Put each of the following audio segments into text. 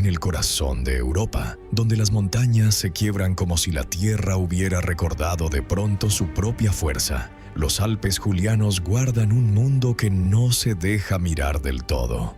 En el corazón de Europa, donde las montañas se quiebran como si la tierra hubiera recordado de pronto su propia fuerza, los Alpes julianos guardan un mundo que no se deja mirar del todo.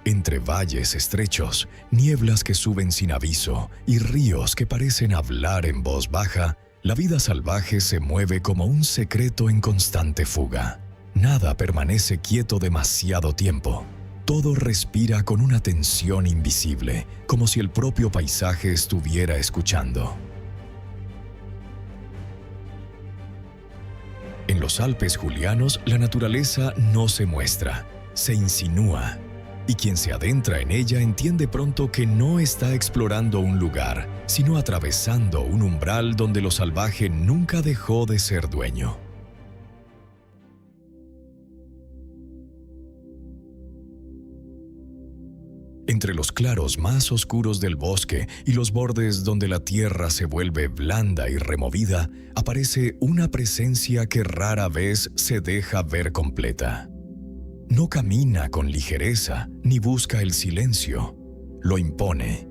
Entre valles estrechos, nieblas que suben sin aviso y ríos que parecen hablar en voz baja, la vida salvaje se mueve como un secreto en constante fuga. Nada permanece quieto demasiado tiempo. Todo respira con una tensión invisible, como si el propio paisaje estuviera escuchando. En los Alpes julianos, la naturaleza no se muestra, se insinúa. Y quien se adentra en ella entiende pronto que no está explorando un lugar, sino atravesando un umbral donde lo salvaje nunca dejó de ser dueño. Entre los claros más oscuros del bosque y los bordes donde la tierra se vuelve blanda y removida, aparece una presencia que rara vez se deja ver completa. No camina con ligereza ni busca el silencio, lo impone.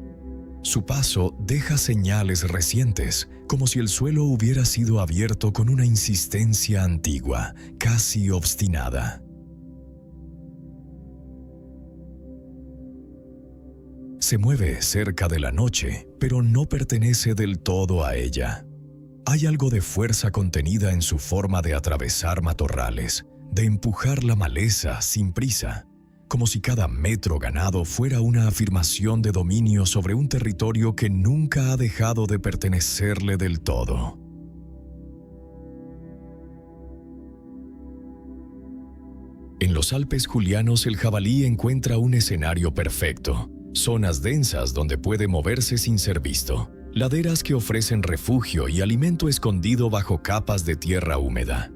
Su paso deja señales recientes, como si el suelo hubiera sido abierto con una insistencia antigua, casi obstinada. Se mueve cerca de la noche, pero no pertenece del todo a ella. Hay algo de fuerza contenida en su forma de atravesar matorrales, de empujar la maleza sin prisa, como si cada metro ganado fuera una afirmación de dominio sobre un territorio que nunca ha dejado de pertenecerle del todo. En los Alpes julianos el jabalí encuentra un escenario perfecto, zonas densas donde puede moverse sin ser visto, laderas que ofrecen refugio y alimento escondido bajo capas de tierra húmeda.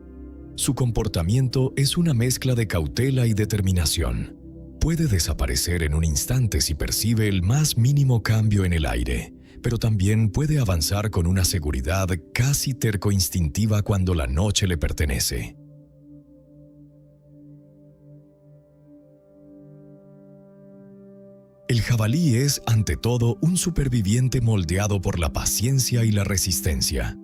Su comportamiento es una mezcla de cautela y determinación. Puede desaparecer en un instante si percibe el más mínimo cambio en el aire, pero también puede avanzar con una seguridad casi terco-instintiva cuando la noche le pertenece. El jabalí es, ante todo, un superviviente moldeado por la paciencia y la resistencia.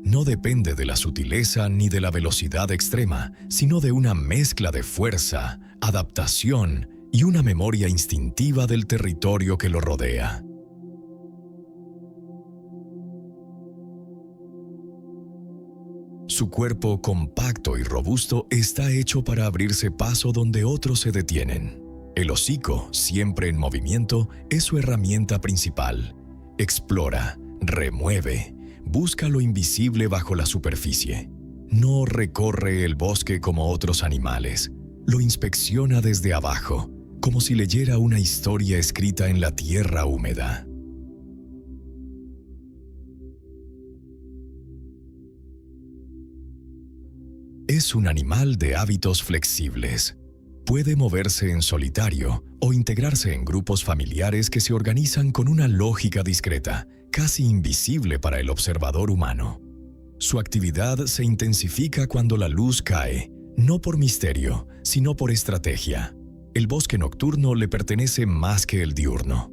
No depende de la sutileza ni de la velocidad extrema, sino de una mezcla de fuerza, adaptación y una memoria instintiva del territorio que lo rodea. Su cuerpo compacto y robusto está hecho para abrirse paso donde otros se detienen. El hocico, siempre en movimiento, es su herramienta principal. Explora, remueve, busca lo invisible bajo la superficie. No recorre el bosque como otros animales. Lo inspecciona desde abajo, como si leyera una historia escrita en la tierra húmeda. Es un animal de hábitos flexibles. Puede moverse en solitario o integrarse en grupos familiares que se organizan con una lógica discreta, casi invisible para el observador humano. Su actividad se intensifica cuando la luz cae, no por misterio, sino por estrategia. El bosque nocturno le pertenece más que el diurno.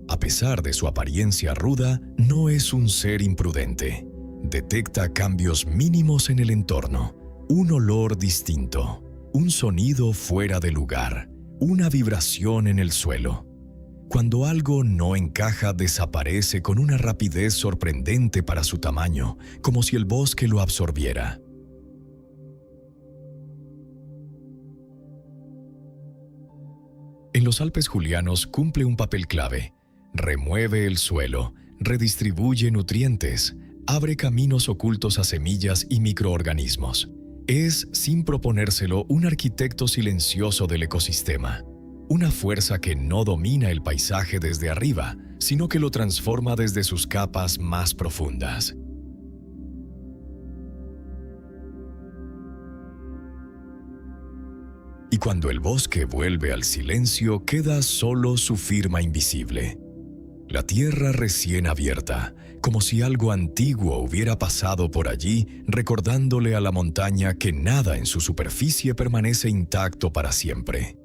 A pesar de su apariencia ruda, no es un ser imprudente. Detecta cambios mínimos en el entorno, un olor distinto, un sonido fuera de lugar, una vibración en el suelo. Cuando algo no encaja, desaparece con una rapidez sorprendente para su tamaño, como si el bosque lo absorbiera. En los Alpes julianos cumple un papel clave. Remueve el suelo, redistribuye nutrientes, abre caminos ocultos a semillas y microorganismos. Es, sin proponérselo, un arquitecto silencioso del ecosistema. Una fuerza que no domina el paisaje desde arriba, sino que lo transforma desde sus capas más profundas. Y cuando el bosque vuelve al silencio, queda solo su firma invisible. La tierra recién abierta, como si algo antiguo hubiera pasado por allí, recordándole a la montaña que nada en su superficie permanece intacto para siempre.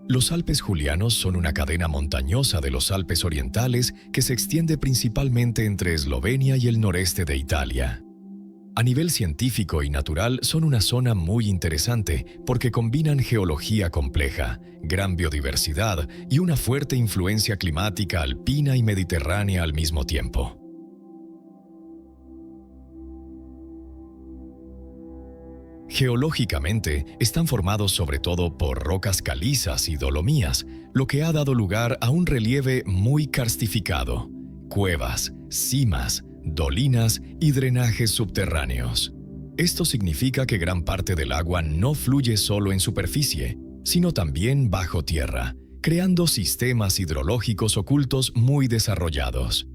Los Alpes Julianos son una cadena montañosa de los Alpes orientales que se extiende principalmente entre Eslovenia y el noreste de Italia. A nivel científico y natural son una zona muy interesante porque combinan geología compleja, gran biodiversidad y una fuerte influencia climática alpina y mediterránea al mismo tiempo. Geológicamente, están formados sobre todo por rocas calizas y dolomías, lo que ha dado lugar a un relieve muy karstificado, cuevas, simas, dolinas y drenajes subterráneos. Esto significa que gran parte del agua no fluye solo en superficie, sino también bajo tierra, creando sistemas hidrológicos ocultos muy desarrollados.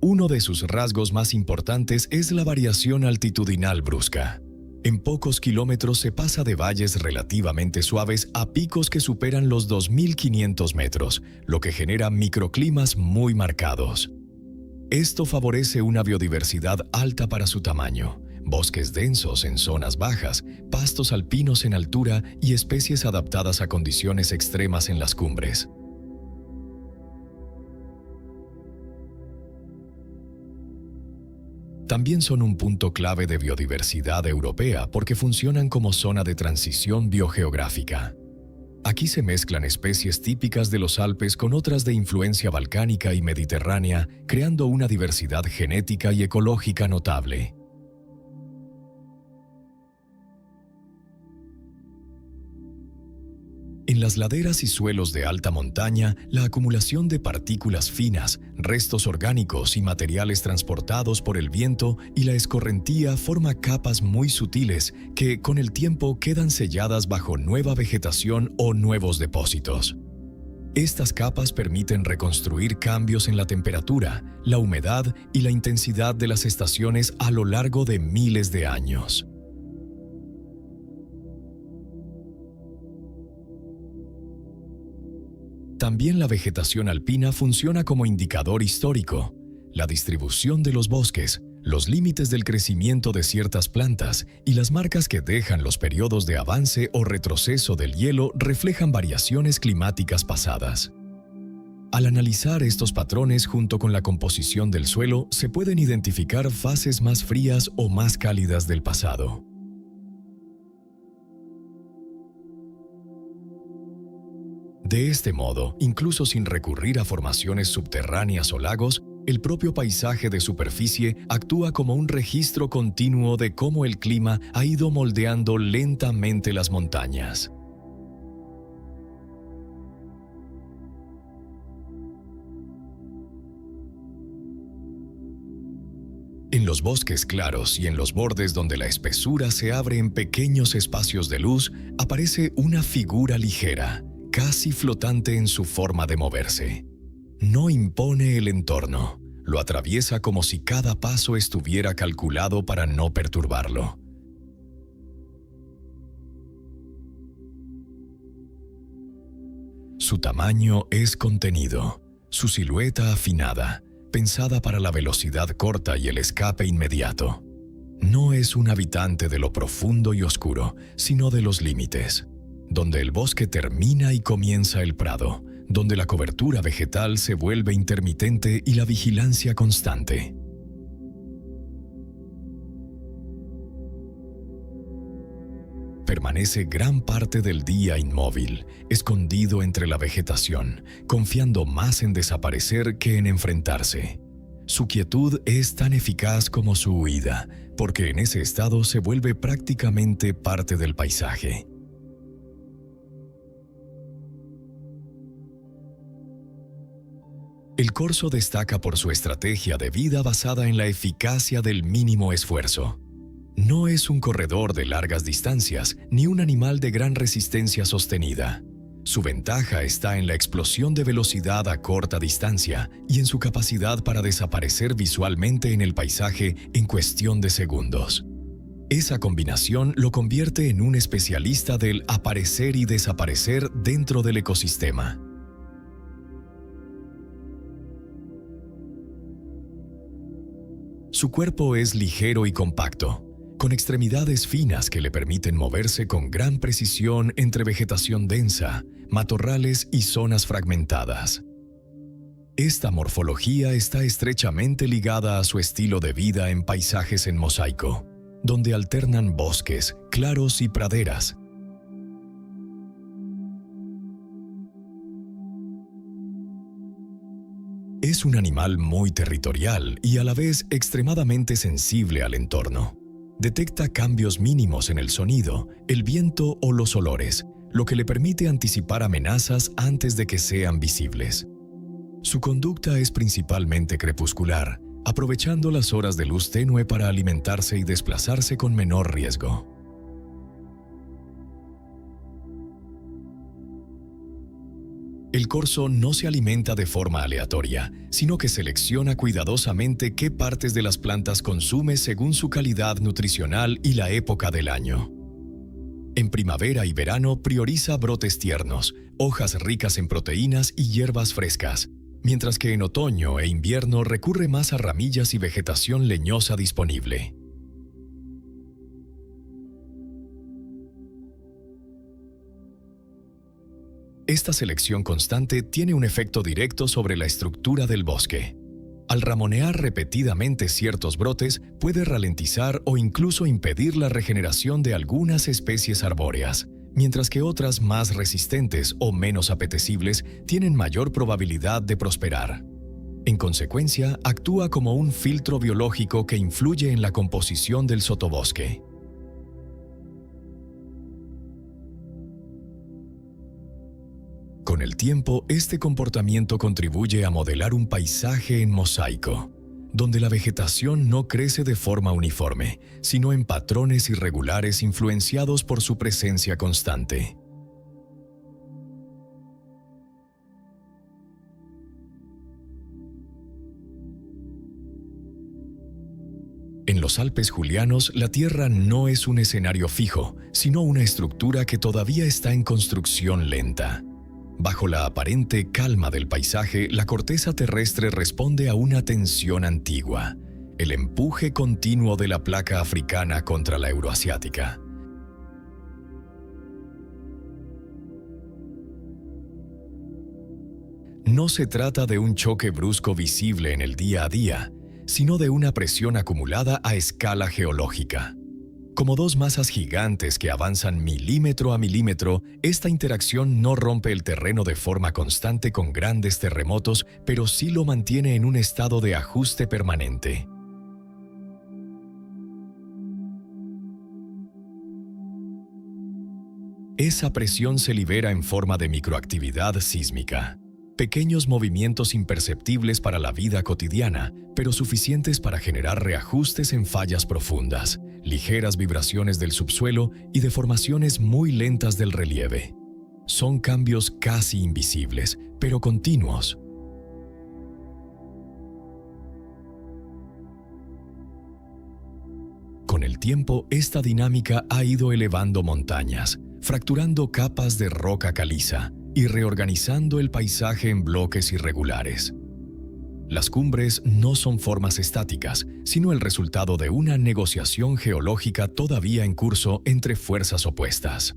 Uno de sus rasgos más importantes es la variación altitudinal brusca. En pocos kilómetros se pasa de valles relativamente suaves a picos que superan los 2.500 metros, lo que genera microclimas muy marcados. Esto favorece una biodiversidad alta para su tamaño, bosques densos en zonas bajas, pastos alpinos en altura y especies adaptadas a condiciones extremas en las cumbres. También son un punto clave de biodiversidad europea porque funcionan como zona de transición biogeográfica. Aquí se mezclan especies típicas de los Alpes con otras de influencia balcánica y mediterránea, creando una diversidad genética y ecológica notable. En las laderas y suelos de alta montaña, la acumulación de partículas finas, restos orgánicos y materiales transportados por el viento y la escorrentía forma capas muy sutiles que, con el tiempo, quedan selladas bajo nueva vegetación o nuevos depósitos. Estas capas permiten reconstruir cambios en la temperatura, la humedad y la intensidad de las estaciones a lo largo de miles de años. También la vegetación alpina funciona como indicador histórico. La distribución de los bosques, los límites del crecimiento de ciertas plantas y las marcas que dejan los periodos de avance o retroceso del hielo reflejan variaciones climáticas pasadas. Al analizar estos patrones junto con la composición del suelo, se pueden identificar fases más frías o más cálidas del pasado. De este modo, incluso sin recurrir a formaciones subterráneas o lagos, el propio paisaje de superficie actúa como un registro continuo de cómo el clima ha ido moldeando lentamente las montañas. En los bosques claros y en los bordes donde la espesura se abre en pequeños espacios de luz, aparece una figura ligera, casi flotante en su forma de moverse. No impone el entorno, lo atraviesa como si cada paso estuviera calculado para no perturbarlo. Su tamaño es contenido, su silueta afinada, pensada para la velocidad corta y el escape inmediato. No es un habitante de lo profundo y oscuro, sino de los límites, donde el bosque termina y comienza el prado, donde la cobertura vegetal se vuelve intermitente y la vigilancia constante. Permanece gran parte del día inmóvil, escondido entre la vegetación, confiando más en desaparecer que en enfrentarse. Su quietud es tan eficaz como su huida, porque en ese estado se vuelve prácticamente parte del paisaje. El corzo destaca por su estrategia de vida basada en la eficacia del mínimo esfuerzo. No es un corredor de largas distancias ni un animal de gran resistencia sostenida. Su ventaja está en la explosión de velocidad a corta distancia y en su capacidad para desaparecer visualmente en el paisaje en cuestión de segundos. Esa combinación lo convierte en un especialista del aparecer y desaparecer dentro del ecosistema. Su cuerpo es ligero y compacto, con extremidades finas que le permiten moverse con gran precisión entre vegetación densa, matorrales y zonas fragmentadas. Esta morfología está estrechamente ligada a su estilo de vida en paisajes en mosaico, donde alternan bosques, claros y praderas. Es un animal muy territorial y a la vez extremadamente sensible al entorno. Detecta cambios mínimos en el sonido, el viento o los olores, lo que le permite anticipar amenazas antes de que sean visibles. Su conducta es principalmente crepuscular, aprovechando las horas de luz tenue para alimentarse y desplazarse con menor riesgo. El corzo no se alimenta de forma aleatoria, sino que selecciona cuidadosamente qué partes de las plantas consume según su calidad nutricional y la época del año. En primavera y verano prioriza brotes tiernos, hojas ricas en proteínas y hierbas frescas, mientras que en otoño e invierno recurre más a ramillas y vegetación leñosa disponible. Esta selección constante tiene un efecto directo sobre la estructura del bosque. Al ramonear repetidamente ciertos brotes, puede ralentizar o incluso impedir la regeneración de algunas especies arbóreas, mientras que otras más resistentes o menos apetecibles tienen mayor probabilidad de prosperar. En consecuencia, actúa como un filtro biológico que influye en la composición del sotobosque. Con el tiempo, este comportamiento contribuye a modelar un paisaje en mosaico, donde la vegetación no crece de forma uniforme, sino en patrones irregulares influenciados por su presencia constante. En los Alpes julianos, la Tierra no es un escenario fijo, sino una estructura que todavía está en construcción lenta. Bajo la aparente calma del paisaje, la corteza terrestre responde a una tensión antigua, el empuje continuo de la placa africana contra la euroasiática. No se trata de un choque brusco visible en el día a día, sino de una presión acumulada a escala geológica. Como dos masas gigantes que avanzan milímetro a milímetro, esta interacción no rompe el terreno de forma constante con grandes terremotos, pero sí lo mantiene en un estado de ajuste permanente. Esa presión se libera en forma de microactividad sísmica. Pequeños movimientos imperceptibles para la vida cotidiana, pero suficientes para generar reajustes en fallas profundas, ligeras vibraciones del subsuelo y deformaciones muy lentas del relieve. Son cambios casi invisibles, pero continuos. Con el tiempo, esta dinámica ha ido elevando montañas, fracturando capas de roca caliza y reorganizando el paisaje en bloques irregulares. Las cumbres no son formas estáticas, sino el resultado de una negociación geológica todavía en curso entre fuerzas opuestas.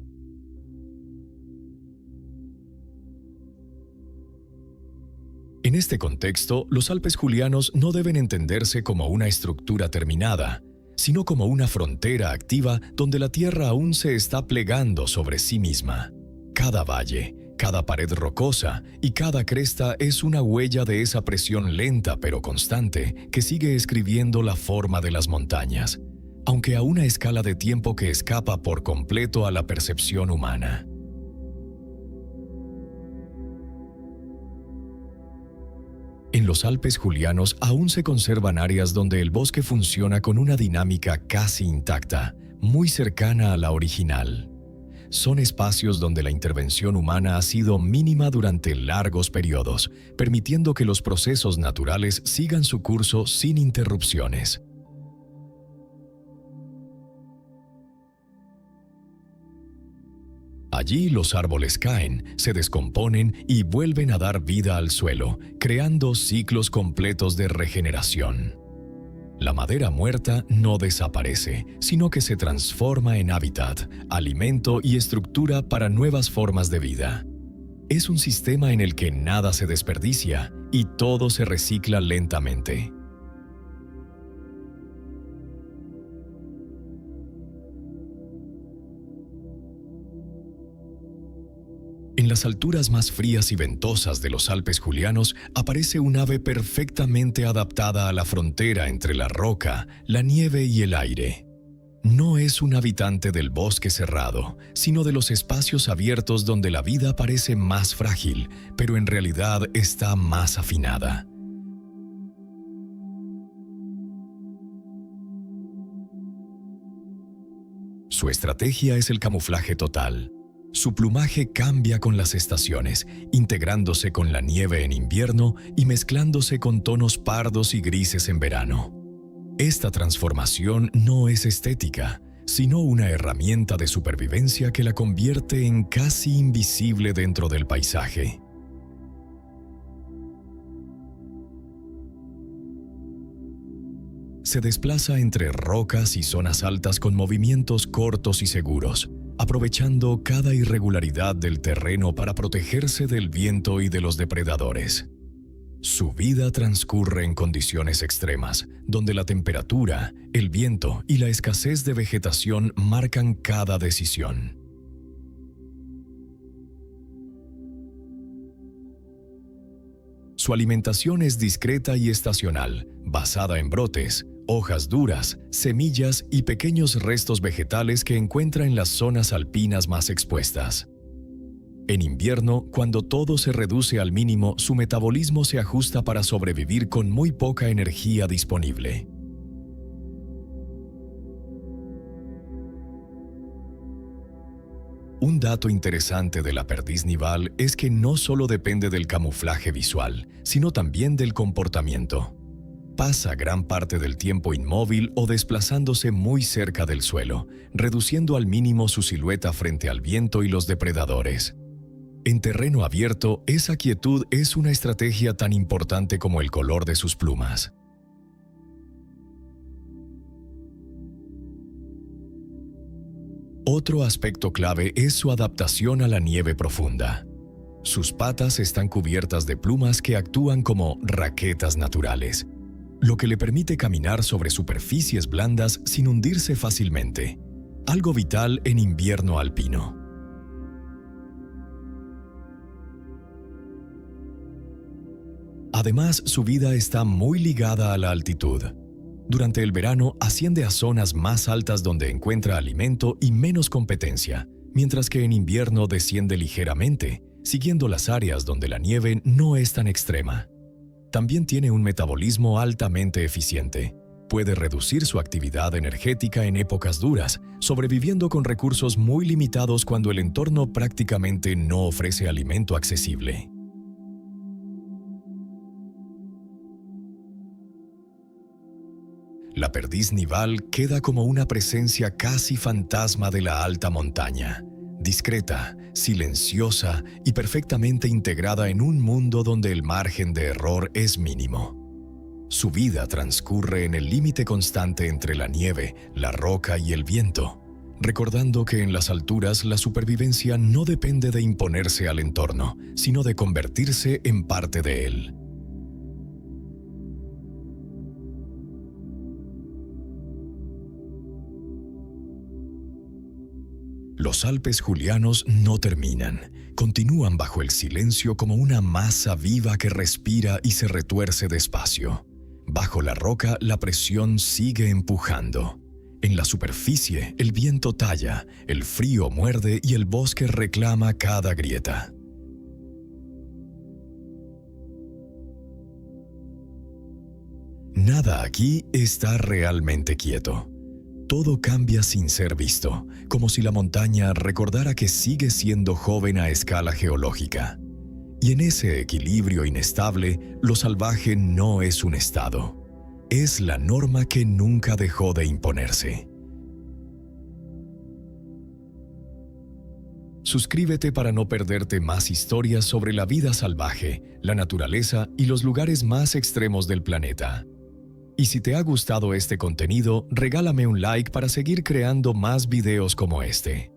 En este contexto, los Alpes julianos no deben entenderse como una estructura terminada, sino como una frontera activa donde la Tierra aún se está plegando sobre sí misma. Cada valle, cada pared rocosa y cada cresta es una huella de esa presión lenta pero constante que sigue escribiendo la forma de las montañas, aunque a una escala de tiempo que escapa por completo a la percepción humana. En los Alpes julianos aún se conservan áreas donde el bosque funciona con una dinámica casi intacta, muy cercana a la original. son espacios donde la intervención humana ha sido mínima durante largos periodos, permitiendo que los procesos naturales sigan su curso sin interrupciones. Allí los árboles caen, se descomponen y vuelven a dar vida al suelo, creando ciclos completos de regeneración. La madera muerta no desaparece, sino que se transforma en hábitat, alimento y estructura para nuevas formas de vida. Es un sistema en el que nada se desperdicia y todo se recicla lentamente. En las alturas más frías y ventosas de los Alpes julianos aparece un ave perfectamente adaptada a la frontera entre la roca, la nieve y el aire. No es un habitante del bosque cerrado, sino de los espacios abiertos donde la vida parece más frágil, pero en realidad está más afinada. Su estrategia es el camuflaje total. Su plumaje cambia con las estaciones, integrándose con la nieve en invierno y mezclándose con tonos pardos y grises en verano. Esta transformación no es estética, sino una herramienta de supervivencia que la convierte en casi invisible dentro del paisaje. Se desplaza entre rocas y zonas altas con movimientos cortos y seguros, aprovechando cada irregularidad del terreno para protegerse del viento y de los depredadores. Su vida transcurre en condiciones extremas, donde la temperatura, el viento y la escasez de vegetación marcan cada decisión. Su alimentación es discreta y estacional, basada en brotes, hojas duras, semillas y pequeños restos vegetales que encuentra en las zonas alpinas más expuestas. En invierno, cuando todo se reduce al mínimo, su metabolismo se ajusta para sobrevivir con muy poca energía disponible. Un dato interesante de la perdiz nival es que no solo depende del camuflaje visual, sino también del comportamiento. Pasa gran parte del tiempo inmóvil o desplazándose muy cerca del suelo, reduciendo al mínimo su silueta frente al viento y los depredadores. En terreno abierto, esa quietud es una estrategia tan importante como el color de sus plumas. Otro aspecto clave es su adaptación a la nieve profunda. Sus patas están cubiertas de plumas que actúan como raquetas naturales, lo que le permite caminar sobre superficies blandas sin hundirse fácilmente, algo vital en invierno alpino. Además, su vida está muy ligada a la altitud. Durante el verano asciende a zonas más altas donde encuentra alimento y menos competencia, mientras que en invierno desciende ligeramente, siguiendo las áreas donde la nieve no es tan extrema. También tiene un metabolismo altamente eficiente. Puede reducir su actividad energética en épocas duras, sobreviviendo con recursos muy limitados cuando el entorno prácticamente no ofrece alimento accesible. La perdiz nival queda como una presencia casi fantasma de la alta montaña, discreta, silenciosa y perfectamente integrada en un mundo donde el margen de error es mínimo. Su vida transcurre en el límite constante entre la nieve, la roca y el viento, recordando que en las alturas la supervivencia no depende de imponerse al entorno, sino de convertirse en parte de él. Los Alpes julianos no terminan, continúan bajo el silencio como una masa viva que respira y se retuerce despacio. Bajo la roca la presión sigue empujando. En la superficie el viento talla, el frío muerde y el bosque reclama cada grieta. Nada aquí está realmente quieto. Todo cambia sin ser visto, como si la montaña recordara que sigue siendo joven a escala geológica. Y en ese equilibrio inestable, lo salvaje no es un estado. Es la norma que nunca dejó de imponerse. Suscríbete para no perderte más historias sobre la vida salvaje, la naturaleza y los lugares más extremos del planeta. Y si te ha gustado este contenido, regálame un like para seguir creando más videos como este.